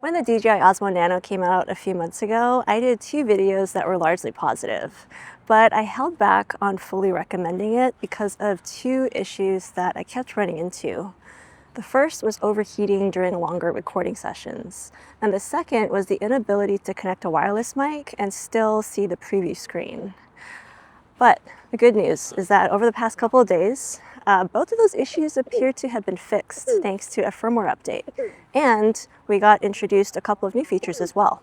When the DJI Osmo Nano came out a few months ago, I did 2 videos that were largely positive, but I held back on fully recommending it because of 2 issues that I kept running into. The first was overheating during longer recording sessions, and the second was the inability to connect a wireless mic and still see the preview screen. But the good news is that over the past couple of days, both of those issues appear to have been fixed thanks to a firmware update. And we got introduced a couple of new features as well.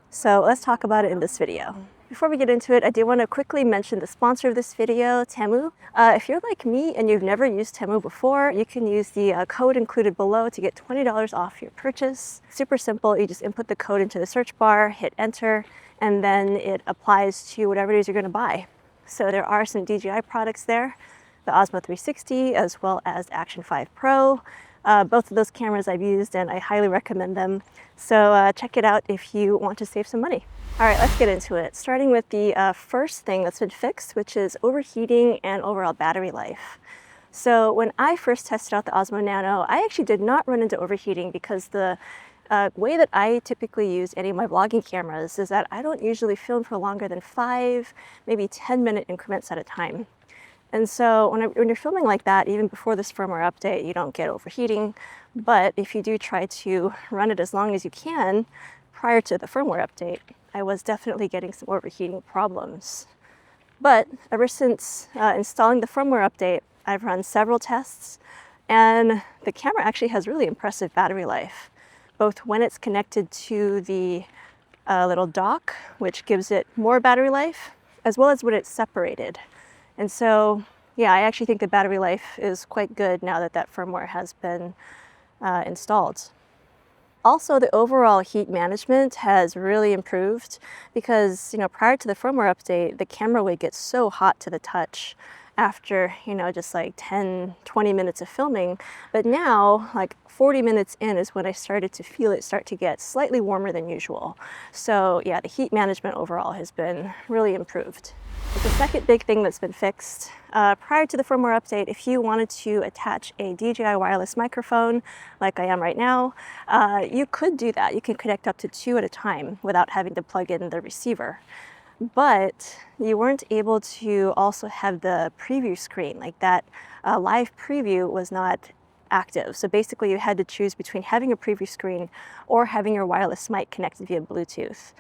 So let's talk about it in this video. Before we get into it, I do want to quickly mention the sponsor of this video, Temu. If you're like me and you've never used Temu before, you can use the code included below to get $20 off your purchase. Super simple. You just input the code into the search bar, hit enter, and then it applies to whatever it is you're going to buy. So there are some DJI products there, the Osmo 360 as well as Action 5 Pro. Both of those cameras I've used and I highly recommend them. So check it out if you want to save some money. All right, let's get into it. Starting with the first thing that's been fixed, which is overheating and overall battery life. So when I first tested out the Osmo Nano, I actually did not run into overheating because the way that I typically use any of my vlogging cameras is that I don't usually film for longer than 5, maybe 10-minute increments at a time. And so when you're filming like that, even before this firmware update, you don't get overheating. But if you do try to run it as long as you can prior to the firmware update, I was definitely getting some overheating problems. But ever since installing the firmware update, I've run several tests, and the camera actually has really impressive battery life, both when it's connected to the little dock, which gives it more battery life, as well as when it's separated. And so, yeah, I actually think the battery life is quite good now that that firmware has been installed. Also, the overall heat management has really improved because, prior to the firmware update, the camera would get so hot to the touch after, just like 10, 20 minutes of filming. But now, like 40 minutes in is when I started to feel it start to get slightly warmer than usual. So yeah, the heat management overall has been really improved. But the second big thing that's been fixed, prior to the firmware update, if you wanted to attach a DJI wireless microphone, like I am right now, you could do that. You can connect up to 2 at a time without having to plug in the receiver. But you weren't able to also have the preview screen, like that live preview was not active. So basically you had to choose between having a preview screen or having your wireless mic connected via Bluetooth,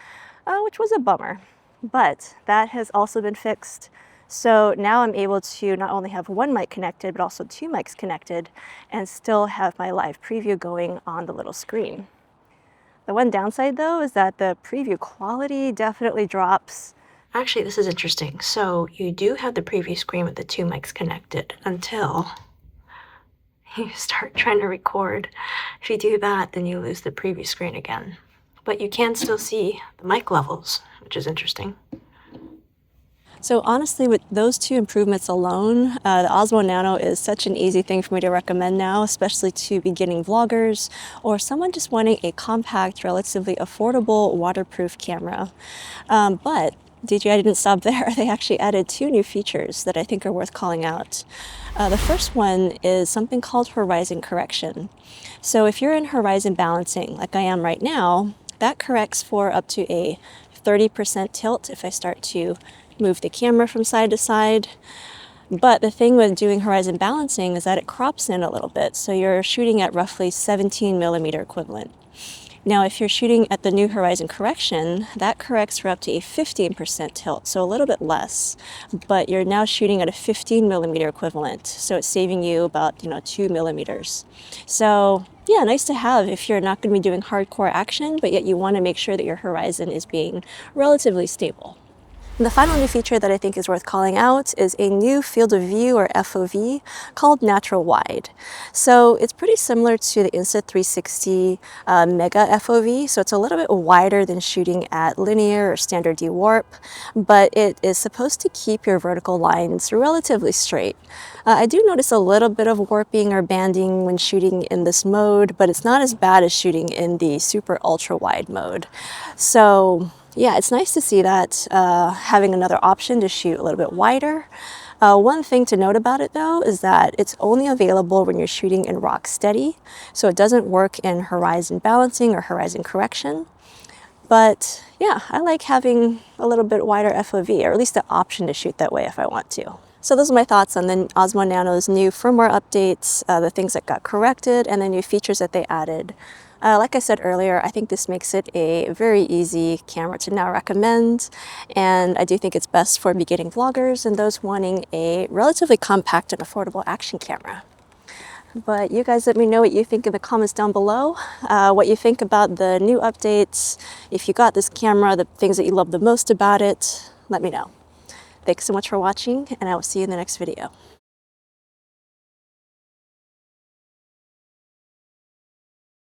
which was a bummer. But that has also been fixed. So now I'm able to not only have one mic connected, but also 2 mics connected and still have my live preview going on the little screen. The one downside though is that the preview quality definitely drops. Actually, this is interesting. So you do have the preview screen with the 2 mics connected until you start trying to record. If you do that, then you lose the preview screen again. But you can still see the mic levels, which is interesting. So honestly, with those 2 improvements alone, the Osmo Nano is such an easy thing for me to recommend now, especially to beginning vloggers or someone just wanting a compact, relatively affordable, waterproof camera. But DJI didn't stop there. They actually added 2 new features that I think are worth calling out. The first one is something called horizon correction. So if you're in horizon balancing, like I am right now, that corrects for up to a 30% tilt if I start to move the camera from side to side. But the thing with doing horizon balancing is that it crops in a little bit. So you're shooting at roughly 17mm equivalent. Now, if you're shooting at the new horizon correction, that corrects for up to a 15% tilt, so a little bit less, but you're now shooting at a 15mm equivalent, so it's saving you about 2 millimeters. So yeah, nice to have if you're not going to be doing hardcore action, but yet you want to make sure that your horizon is being relatively stable. And the final new feature that I think is worth calling out is a new field of view, or FOV, called Natural Wide. So it's pretty similar to the Insta360 Mega FOV, so it's a little bit wider than shooting at linear or standard D-warp, but it is supposed to keep your vertical lines relatively straight. I do notice a little bit of warping or banding when shooting in this mode, but it's not as bad as shooting in the super ultra wide mode. So yeah, it's nice to see that having another option to shoot a little bit wider. One thing to note about it though is that it's only available when you're shooting in rock steady, so it doesn't work in horizon balancing or horizon correction. But yeah, I like having a little bit wider FOV, or at least the option to shoot that way if I want to. So those are my thoughts on the Osmo Nano's new firmware updates, the things that got corrected, and the new features that they added. Like I said earlier, I think this makes it a very easy camera to now recommend, and I do think it's best for beginning vloggers and those wanting a relatively compact and affordable action camera. But you guys let me know what you think in the comments down below, what you think about the new updates, if you got this camera, the things that you love the most about it, let me know. Thanks so much for watching, and I will see you in the next video.